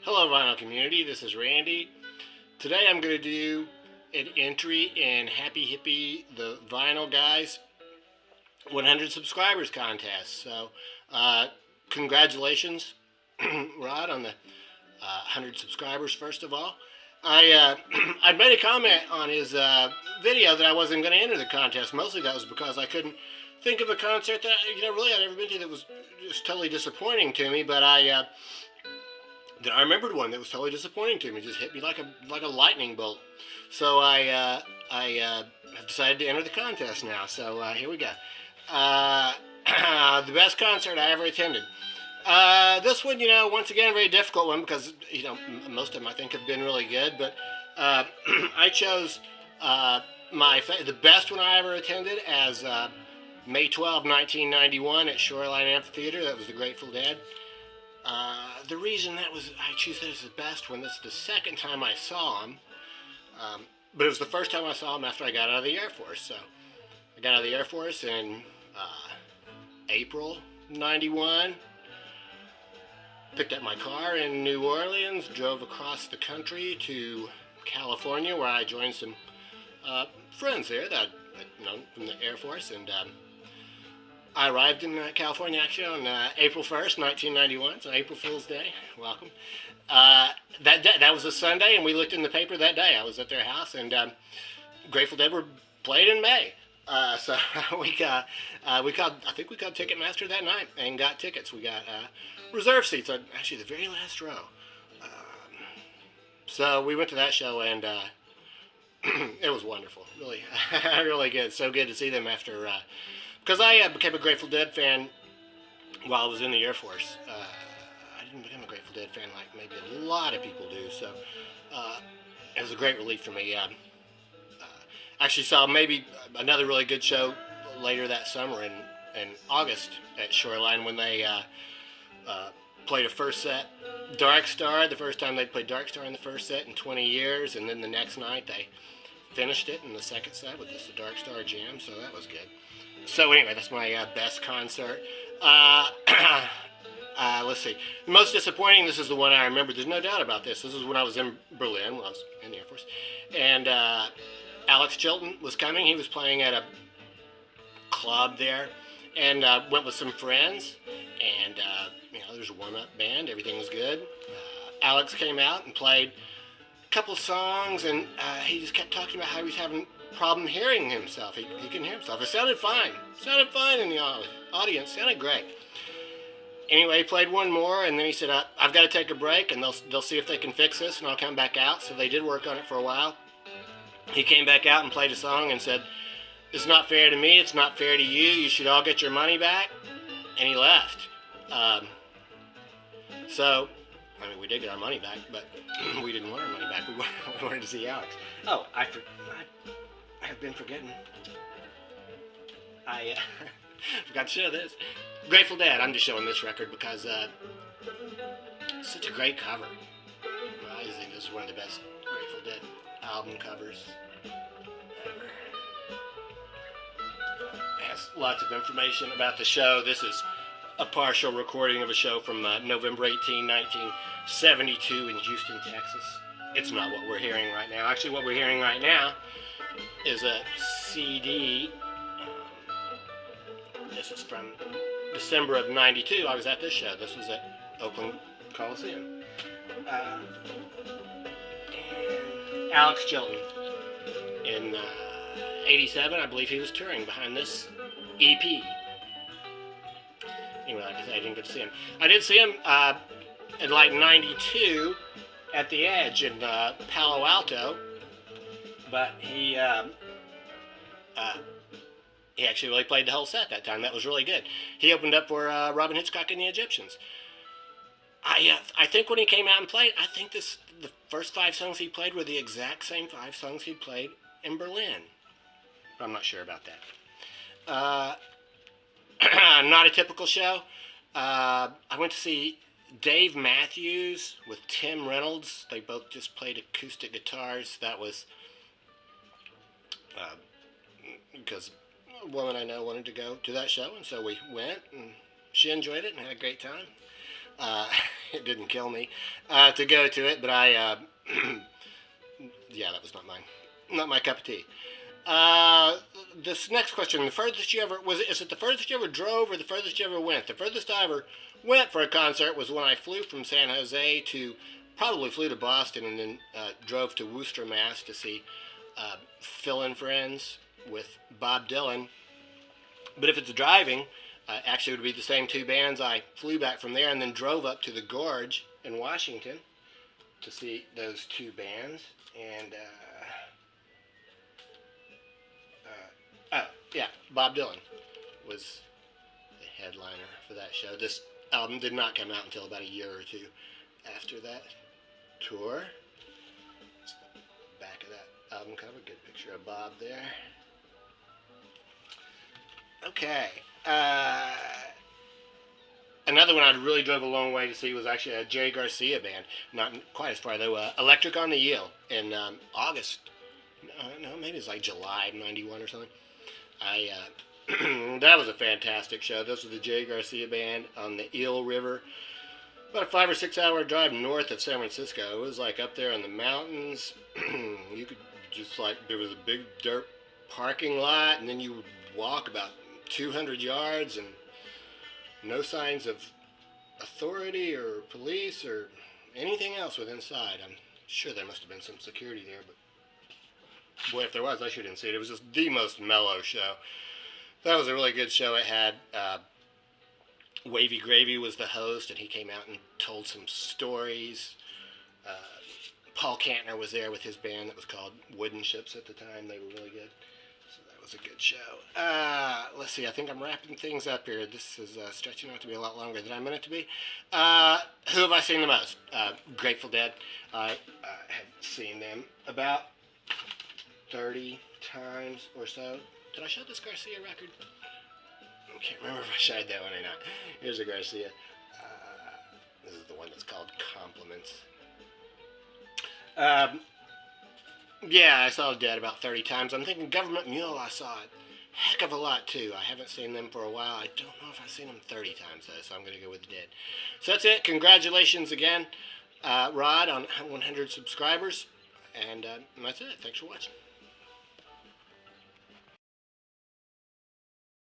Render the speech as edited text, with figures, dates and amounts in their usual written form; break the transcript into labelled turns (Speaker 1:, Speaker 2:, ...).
Speaker 1: Hello vinyl community, this is Randy. Today I'm going to do an entry in HappyHippy, the Vinyl Guys 100 subscribers contest. So congratulations Rod on the 100 subscribers first of all. I made a comment on his video that I wasn't going to enter the contest. Mostly that was because I couldn't think of a concert that really I'd ever been to that was just totally disappointing to me, but I remembered one that was totally disappointing to me. It just hit me like a lightning bolt. So I have decided to enter the contest now. So here we go. The best concert I ever attended. This one, once again, a very difficult one because most of them I think have been really good. But I chose the best one I ever attended as May 12, 1991 at Shoreline Amphitheater. That was the Grateful Dead. The reason I choose that as the best one, this is the second time I saw him, but it was the first time I saw him after I got out of the Air Force. So I got out of the Air Force in April '91, picked up my car in New Orleans, drove across the country to California where I joined some friends there that I'd known from the Air Force, and I arrived in California actually on April 1st, 1991, so April Fool's Day. Welcome. That was a Sunday, and we looked in the paper that day. I was at their house, and Grateful Dead were played in May. So we called Ticketmaster that night and got tickets. We got reserve seats, actually the very last row. So we went to that show, and it was wonderful. Really, really good. So good to see them after. Because I became a Grateful Dead fan while I was in the Air Force. I didn't become a Grateful Dead fan like maybe a lot of people do, so it was a great relief for me. Actually saw maybe another really good show later that summer in August at Shoreline when they played a first set, Dark Star, the first time they'd played Dark Star in the first set in 20 years, and then the next night they finished it in the second set with just the Dark Star jam, so that was good. So anyway, that's my best concert. Let's see. The most disappointing, this is the one I remember. There's no doubt about this. This is when I was in Berlin, when I was in the Air Force. And Alex Chilton was coming. He was playing at a club there. And went with some friends. And, there's a warm-up band. Everything was good. Alex came out and played a couple songs. And he just kept talking about how he was having problem hearing himself. He couldn't hear himself. It sounded fine. Sounded fine in the audience. Sounded great. Anyway, he played one more, and then he said, I've got to take a break, and they'll see if they can fix this, and I'll come back out. So they did work on it for a while. He came back out and played a song and said, it's not fair to me. It's not fair to you. You should all get your money back. And he left. So, we did get our money back, but we didn't want our money back. We wanted to see Alex. Oh, I have been forgetting. I forgot to show this. Grateful Dead. I'm just showing this record because it's such a great cover. I think this is one of the best Grateful Dead album covers ever. It has lots of information about the show. This is a partial recording of a show from November 18, 1972 in Houston, Texas. It's not what we're hearing right now. Actually, what we're hearing right now is a CD. This is from December of '92. I was at this show. This was at Oakland Coliseum. And Alex Chilton in '87, I believe he was touring behind this EP. Anyway, like I said, I didn't get to see him. I did see him in like '92 at the Edge in Palo Alto. But he actually really played the whole set that time. That was really good. He opened up for Robin Hitchcock and the Egyptians. I think when he came out and played, I think the first 5 songs he played were the exact same 5 songs he played in Berlin. But I'm not sure about that. Not a typical show. I went to see Dave Matthews with Tim Reynolds. They both just played acoustic guitars. That was because a woman I know wanted to go to that show, and so we went, and she enjoyed it and had a great time. It didn't kill me to go to it, but yeah, that was not my cup of tea. This next question: the furthest you ever is it the furthest you ever drove or the furthest you ever went? The furthest I ever went for a concert was when I flew from San Jose to probably flew to Boston and then drove to Worcester, Mass. to see Phil and Friends with Bob Dylan. But if it's driving, actually it would be the same two bands. I flew back from there and then drove up to the Gorge in Washington to see those two bands. And oh yeah, Bob Dylan was the headliner for that show. This album did not come out until about a year or two after that tour. Back of that album cover, good picture of Bob there. Okay. Another one I really drove a long way to see was actually a Jerry Garcia band. Not quite as far though. Electric on the Eel in August. No, maybe it's like July of '91 or something. That was a fantastic show. This was the Jerry Garcia band on the Eel River. About a 5 or 6 hour drive north of San Francisco. It was like up there in the mountains. You could just like, there was a big dirt parking lot, and then you would walk about 200 yards and no signs of authority or police or anything else within sight. I'm sure there must have been some security there, but boy, if there was, I sure didn't see it. It was just the most mellow show. That was a really good show. It had Wavy Gravy was the host, and he came out and told some stories. Paul Kantner was there with his band that was called Wooden Ships at the time. They were really good. So that was a good show. Let's see. I think I'm wrapping things up here. This is stretching out to be a lot longer than I meant it to be. Who have I seen the most? Grateful Dead. I have seen them about 30 times or so. Did I show this Garcia record? I can't remember if I showed that one or not. Here's a Garcia. This is the one that's called Compliments. Yeah, I saw Dead about 30 times. I'm thinking Government Mule, I saw it heck of a lot too. I haven't seen them for a while. I don't know if I've seen them 30 times though, so I'm going to go with Dead. So that's it. Congratulations again, Rod, on 100 subscribers. And that's it. Thanks for watching.